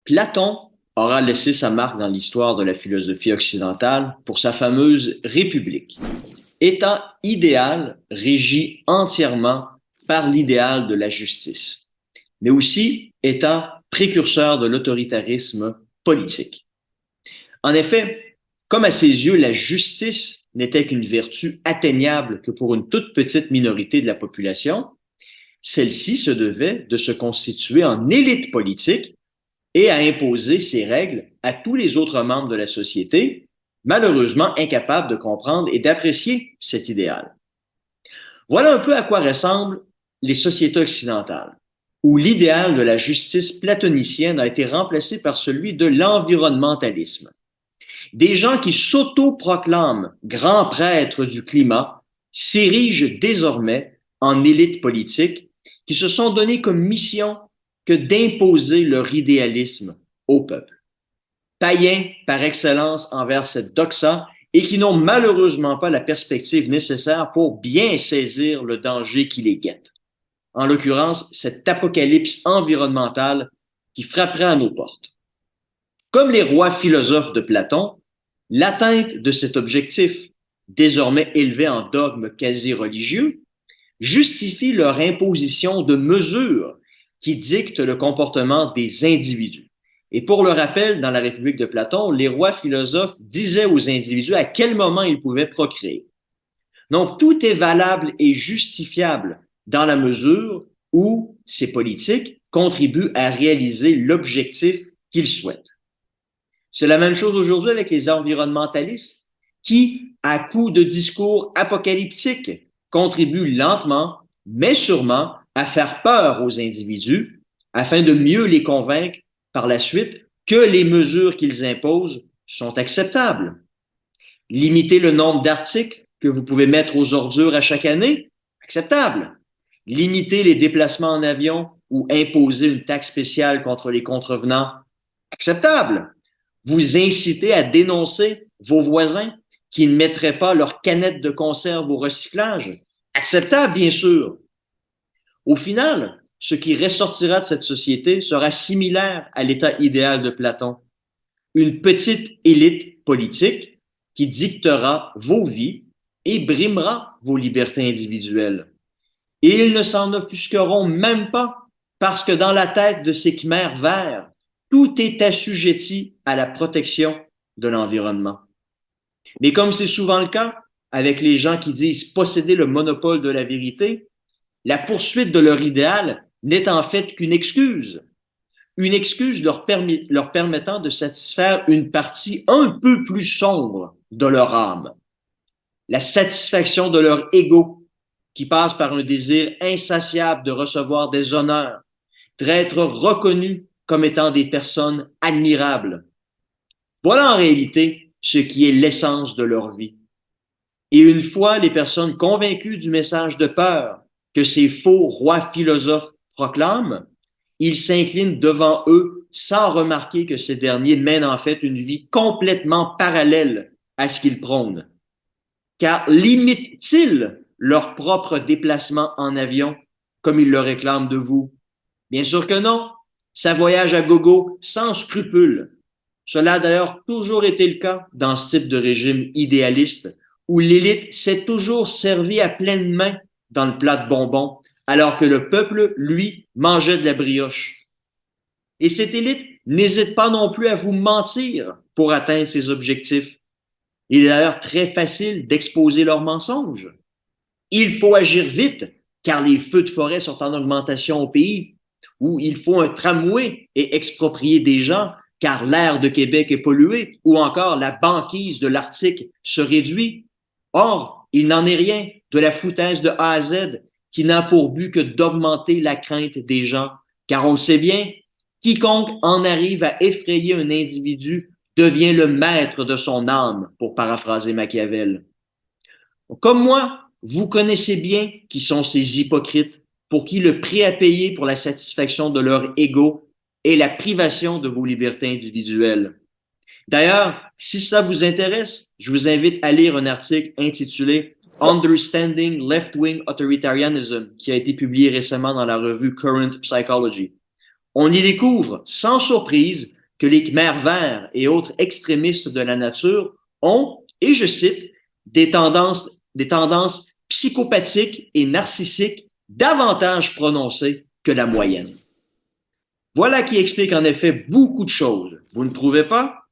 Platon aura laissé sa marque dans l'histoire de la philosophie occidentale pour sa fameuse République, État idéal régi entièrement par l'idéal de la justice, mais aussi État précurseur de l'autoritarisme politique. En effet, comme à ses yeux la justice n'était qu'une vertu atteignable que pour une toute petite minorité de la population, celle-ci se devait de se constituer en élite politique et à imposer ses règles à tous les autres membres de la société, malheureusement incapables de comprendre et d'apprécier cet idéal. Voilà un peu à quoi ressemblent les sociétés occidentales, où l'idéal de la justice platonicienne a été remplacé par celui de l'environnementalisme. Des gens qui s'auto-proclament grands prêtres du climat s'érigent désormais en élite politique qui se sont donné comme mission que d'imposer leur idéalisme au peuple. Païens par excellence envers cette doxa et qui n'ont malheureusement pas la perspective nécessaire pour bien saisir le danger qui les guette. En l'occurrence, cette apocalypse environnementale qui frapperait à nos portes. Comme les rois philosophes de Platon, l'atteinte de cet objectif, désormais élevé en dogme quasi religieux, justifie leur imposition de mesures qui dictent le comportement des individus. Et pour le rappel, dans la République de Platon, les rois philosophes disaient aux individus à quel moment ils pouvaient procréer. Donc, tout est valable et justifiable dans la mesure où ces politiques contribuent à réaliser l'objectif qu'ils souhaitent. C'est la même chose aujourd'hui avec les environnementalistes qui, à coup de discours apocalyptiques, contribuent lentement, mais sûrement, à faire peur aux individus afin de mieux les convaincre par la suite que les mesures qu'ils imposent sont acceptables. Limiter le nombre d'articles que vous pouvez mettre aux ordures à chaque année, acceptable. Limiter les déplacements en avion ou imposer une taxe spéciale contre les contrevenants, acceptable. Vous inciter à dénoncer vos voisins qui ne mettraient pas leurs canettes de conserve au recyclage, acceptable bien sûr. Au final, ce qui ressortira de cette société sera similaire à l'état idéal de Platon. Une petite élite politique qui dictera vos vies et brimera vos libertés individuelles. Et ils ne s'en offusqueront même pas parce que dans la tête de ces Khmers verts, tout est assujetti à la protection de l'environnement. Mais comme c'est souvent le cas avec les gens qui disent posséder le monopole de la vérité, la poursuite de leur idéal n'est en fait qu'une excuse leur permettant de satisfaire une partie un peu plus sombre de leur âme, la satisfaction de leur ego, qui passe par un désir insatiable de recevoir des honneurs, d'être reconnus comme étant des personnes admirables. Voilà en réalité ce qui est l'essence de leur vie. Et une fois les personnes convaincues du message de peur que ces faux rois philosophes proclament, ils s'inclinent devant eux sans remarquer que ces derniers mènent en fait une vie complètement parallèle à ce qu'ils prônent. Car limitent-ils leur propre déplacement en avion comme ils le réclament de vous? Bien sûr que non. Ça voyage à gogo sans scrupule. Cela a d'ailleurs toujours été le cas dans ce type de régime idéaliste où l'élite s'est toujours servie à pleine main dans le plat de bonbons, alors que le peuple, lui, mangeait de la brioche. Et cette élite n'hésite pas non plus à vous mentir pour atteindre ses objectifs. Il est d'ailleurs très facile d'exposer leurs mensonges. Il faut agir vite, car les feux de forêt sont en augmentation au pays, où il faut un tramway et exproprier des gens, car l'air de Québec est pollué, ou encore la banquise de l'Arctique se réduit. Or, il n'en est rien de la foutaise de A à Z qui n'a pour but que d'augmenter la crainte des gens, car on le sait bien, quiconque en arrive à effrayer un individu devient le maître de son âme, pour paraphraser Machiavel. Comme moi, Vous connaissez bien qui sont ces hypocrites pour qui le prix à payer pour la satisfaction de leur ego est la privation de vos libertés individuelles. D'ailleurs, si cela vous intéresse, je vous invite à lire un article intitulé Understanding Left-Wing Authoritarianism qui a été publié récemment dans la revue Current Psychology. On y découvre, sans surprise, que les Khmers verts et autres extrémistes de la nature ont, et je cite, des tendances psychopathiques et narcissiques davantage prononcées que la moyenne. Voilà qui explique en effet beaucoup de choses. Vous ne trouvez pas?